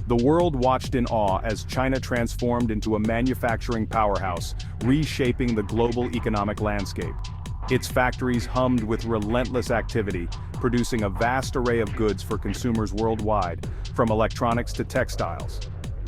The world watched in awe as China transformed into a manufacturing powerhouse, reshaping the global economic landscape. Its factories hummed with relentless activity, producing a vast array of goods for consumers worldwide, from electronics to textiles.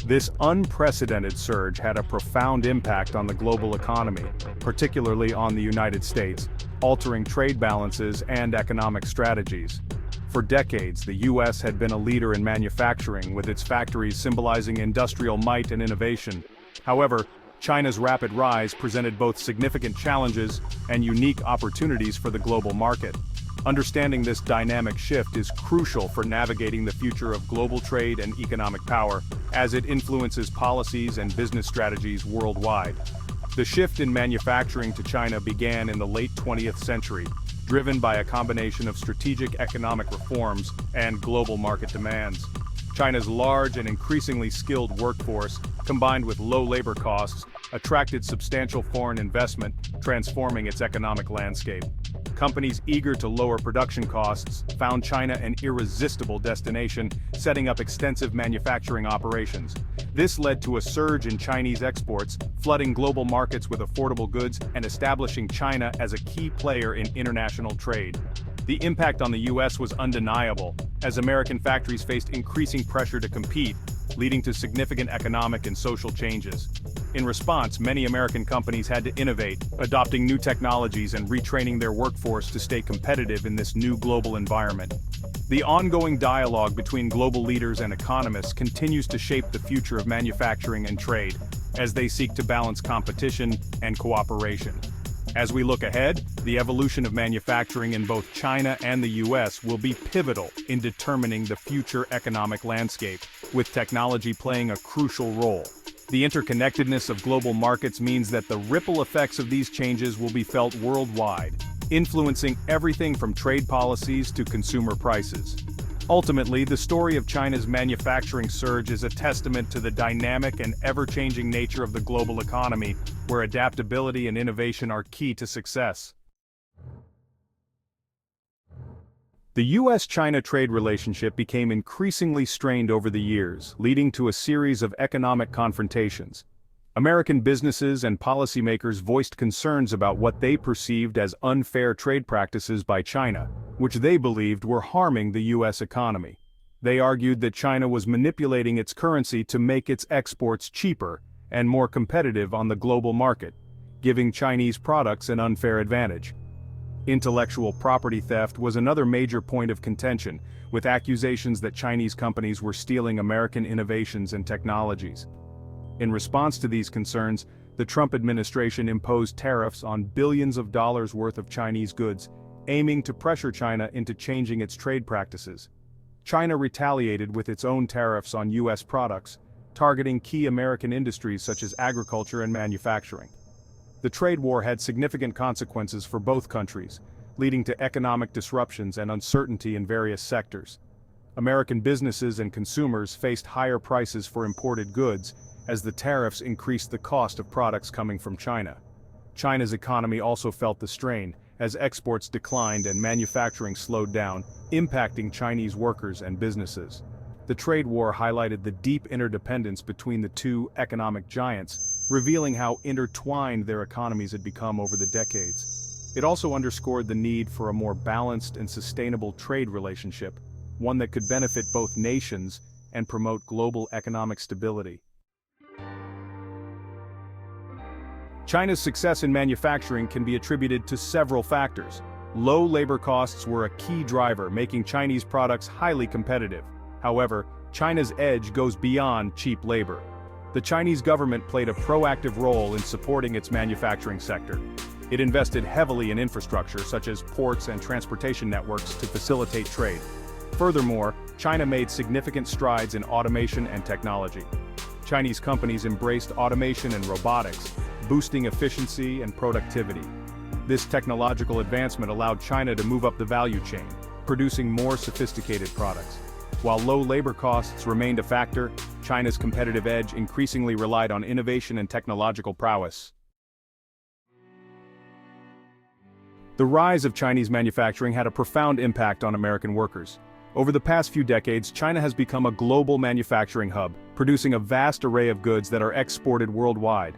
This unprecedented surge had a profound impact on the global economy, particularly on the United States, altering trade balances and economic strategies. For decades, the U.S. had been a leader in manufacturing, with its factories symbolizing industrial might and innovation. However, China's rapid rise presented both significant challenges and unique opportunities for the global market. Understanding this dynamic shift is crucial for navigating the future of global trade and economic power, as it influences policies and business strategies worldwide. The shift in manufacturing to China began in the late 20th century, driven by a combination of strategic economic reforms and global market demands. China's large and increasingly skilled workforce, combined with low labor costs, attracted substantial foreign investment, transforming its economic landscape. Companies eager to lower production costs found China an irresistible destination, setting up extensive manufacturing operations. This led to a surge in Chinese exports, flooding global markets with affordable goods and establishing China as a key player in international trade. The impact on the U.S. was undeniable, as American factories faced increasing pressure to compete, leading to significant economic and social changes. In response, many American companies had to innovate, adopting new technologies and retraining their workforce to stay competitive in this new global environment. The ongoing dialogue between global leaders and economists continues to shape the future of manufacturing and trade, as they seek to balance competition and cooperation. As we look ahead, the evolution of manufacturing in both China and the U.S. will be pivotal in determining the future economic landscape, with technology playing a crucial role. The interconnectedness of global markets means that the ripple effects of these changes will be felt worldwide, influencing everything from trade policies to consumer prices. Ultimately, the story of China's manufacturing surge is a testament to the dynamic and ever-changing nature of the global economy, where adaptability and innovation are key to success. The U.S.-China trade relationship became increasingly strained over the years, leading to a series of economic confrontations. American businesses and policymakers voiced concerns about what they perceived as unfair trade practices by China, which they believed were harming the U.S. economy. They argued that China was manipulating its currency to make its exports cheaper and more competitive on the global market, giving Chinese products an unfair advantage. Intellectual property theft was another major point of contention, with accusations that Chinese companies were stealing American innovations and technologies. In response to these concerns, the Trump administration imposed tariffs on billions of dollars worth of Chinese goods, aiming to pressure China into changing its trade practices. China retaliated with its own tariffs on U.S. products, targeting key American industries such as agriculture and manufacturing. The trade war had significant consequences for both countries, leading to economic disruptions and uncertainty in various sectors. American businesses and consumers faced higher prices for imported goods, as the tariffs increased the cost of products coming from China. China's economy also felt the strain, as exports declined and manufacturing slowed down, impacting Chinese workers and businesses. The trade war highlighted the deep interdependence between the two economic giants, revealing how intertwined their economies had become over the decades. It also underscored the need for a more balanced and sustainable trade relationship, one that could benefit both nations and promote global economic stability. China's success in manufacturing can be attributed to several factors. Low labor costs were a key driver, making Chinese products highly competitive. However, China's edge goes beyond cheap labor. The Chinese government played a proactive role in supporting its manufacturing sector. It invested heavily in infrastructure such as ports and transportation networks to facilitate trade. Furthermore, China made significant strides in automation and technology. Chinese companies embraced automation and robotics, boosting efficiency and productivity. This technological advancement allowed China to move up the value chain, producing more sophisticated products. While low labor costs remained a factor, China's competitive edge increasingly relied on innovation and technological prowess. The rise of Chinese manufacturing had a profound impact on American workers. Over the past few decades, China has become a global manufacturing hub, producing a vast array of goods that are exported worldwide.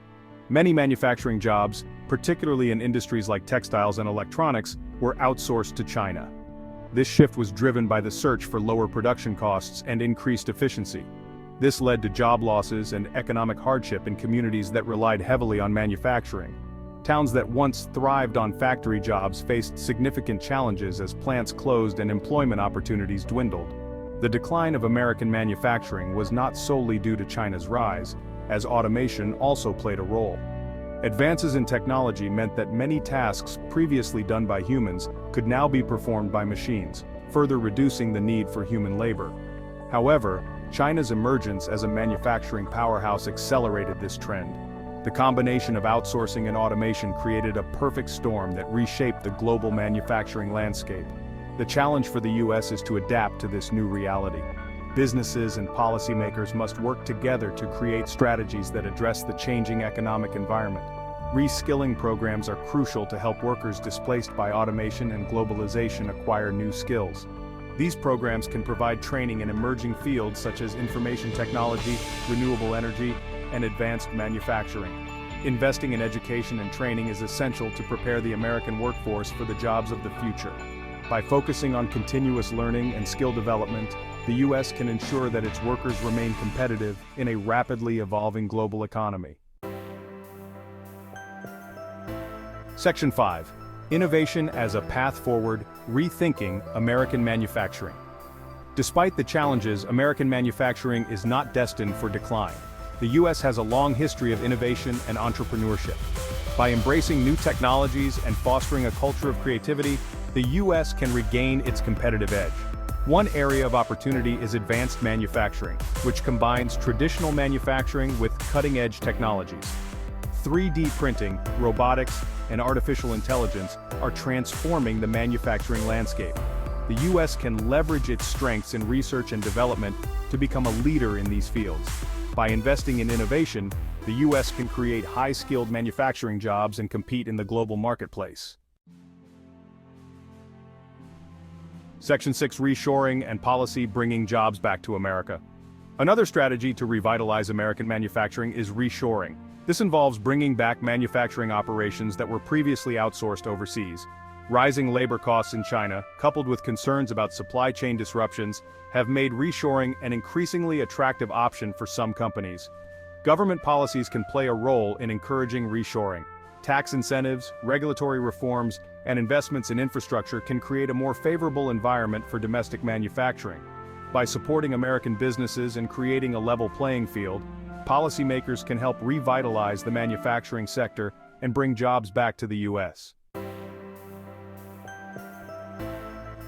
Many manufacturing jobs, particularly in industries like textiles and electronics, were outsourced to China. This shift was driven by the search for lower production costs and increased efficiency. This led to job losses and economic hardship in communities that relied heavily on manufacturing. Towns that once thrived on factory jobs faced significant challenges as plants closed and employment opportunities dwindled. The decline of American manufacturing was not solely due to China's rise, as automation also played a role. Advances in technology meant that many tasks previously done by humans could now be performed by machines, further reducing the need for human labor. However, China's emergence as a manufacturing powerhouse accelerated this trend. The combination of outsourcing and automation created a perfect storm that reshaped the global manufacturing landscape. The challenge for the U.S. is to adapt to this new reality. Businesses and policymakers must work together to create strategies that address the changing economic environment. Reskilling programs are crucial to help workers displaced by automation and globalization acquire new skills. These programs can provide training in emerging fields such as information technology, renewable energy, and advanced manufacturing. Investing in education and training is essential to prepare the American workforce for the jobs of the future. By focusing on continuous learning and skill development, the U.S. can ensure that its workers remain competitive in a rapidly evolving global economy. Section 5. Innovation as a path forward, rethinking American manufacturing. Despite the challenges, American manufacturing is not destined for decline. The U.S. has a long history of innovation and entrepreneurship. By embracing new technologies and fostering a culture of creativity, the U.S. can regain its competitive edge. One area of opportunity is advanced manufacturing, which combines traditional manufacturing with cutting-edge technologies. 3D printing, robotics, and artificial intelligence are transforming the manufacturing landscape. The U.S. can leverage its strengths in research and development to become a leader in these fields. By investing in innovation, the U.S. can create high-skilled manufacturing jobs and compete in the global marketplace. Section 6. Reshoring and policy bringing jobs back to America. Another strategy to revitalize American manufacturing is reshoring. This involves bringing back manufacturing operations that were previously outsourced overseas. Rising labor costs in China, coupled with concerns about supply chain disruptions, have made reshoring an increasingly attractive option for some companies. Government policies can play a role in encouraging reshoring. Tax incentives, regulatory reforms, and investments in infrastructure can create a more favorable environment for domestic manufacturing. By supporting American businesses and creating a level playing field, policymakers can help revitalize the manufacturing sector and bring jobs back to the U.S.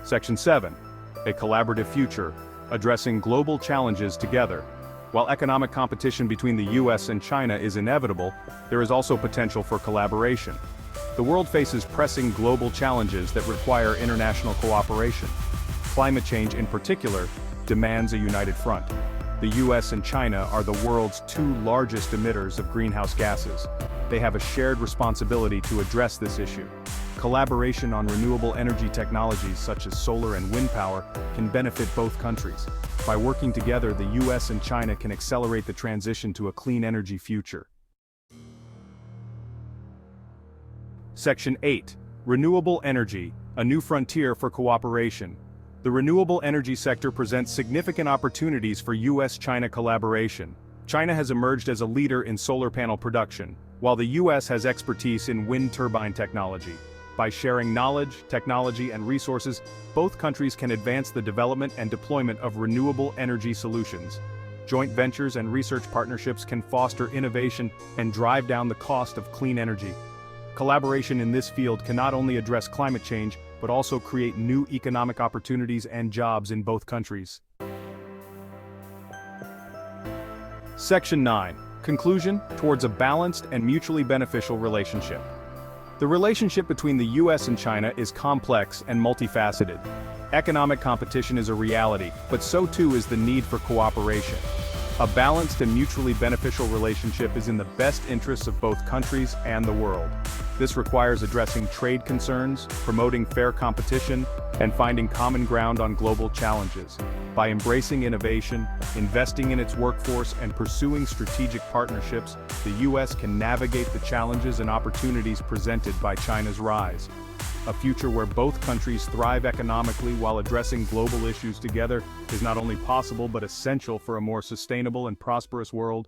Section 7. A collaborative future, addressing global challenges together. While economic competition between the U.S. and China is inevitable, there is also potential for collaboration. The world faces pressing global challenges that require international cooperation. Climate change in particular demands a united front. The U.S. and China are the world's two largest emitters of greenhouse gases. They have a shared responsibility to address this issue. Collaboration on renewable energy technologies such as solar and wind power can benefit both countries. By working together, the U.S. and China can accelerate the transition to a clean energy future. Section 8. Renewable energy, a new frontier for cooperation. The renewable energy sector presents significant opportunities for U.S.-China collaboration. China has emerged as a leader in solar panel production, while the U.S. has expertise in wind turbine technology. By sharing knowledge, technology, and resources, both countries can advance the development and deployment of renewable energy solutions. Joint ventures and research partnerships can foster innovation and drive down the cost of clean energy. Collaboration in this field can not only address climate change, but also create new economic opportunities and jobs in both countries. Section 9. Conclusion towards a balanced and mutually beneficial relationship. The relationship between the U.S. and China is complex and multifaceted. Economic competition is a reality, but so too is the need for cooperation. A balanced and mutually beneficial relationship is in the best interests of both countries and the world. This requires addressing trade concerns, promoting fair competition, and finding common ground on global challenges. By embracing innovation, investing in its workforce, and pursuing strategic partnerships, the U.S. can navigate the challenges and opportunities presented by China's rise. A future where both countries thrive economically while addressing global issues together is not only possible but essential for a more sustainable and prosperous world.